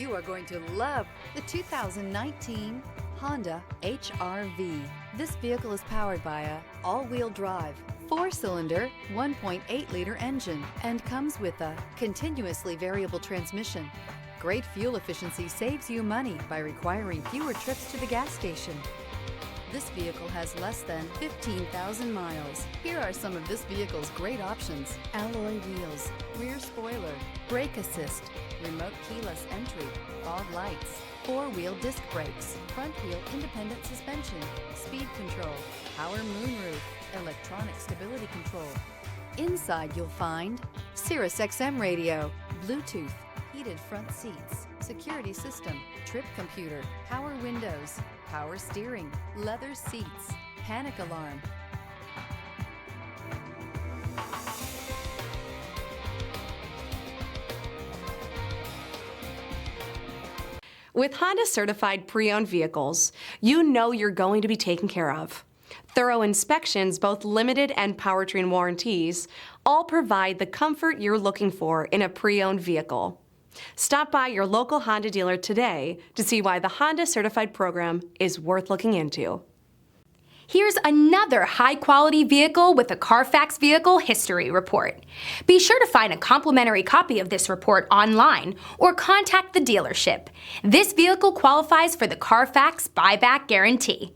You are going to love the 2019 Honda HR-V. This vehicle is powered by a all-wheel drive, 4-cylinder, 1.8-liter engine and comes with a continuously variable transmission. Great fuel efficiency saves you money by requiring fewer trips to the gas station. This vehicle has less than 15,000 miles. Here are some of this vehicle's great options: alloy wheels, rear spoiler, brake assist, remote keyless entry, fog lights, 4-wheel disc brakes, front wheel independent suspension, speed control, power moonroof, electronic stability control. Inside you'll find SiriusXM radio, Bluetooth, heated front seats, security system, trip computer, power windows, power steering, leather seats, panic alarm. With Honda certified pre-owned vehicles, you know you're going to be taken care of. Thorough inspections, both limited and powertrain warranties, all provide the comfort you're looking for in a pre-owned vehicle. Stop by your local Honda dealer today to see why the Honda Certified program is worth looking into. Here's another high-quality vehicle with a Carfax Vehicle History Report. Be sure to find a complimentary copy of this report online or contact the dealership. This vehicle qualifies for the Carfax Buyback Guarantee.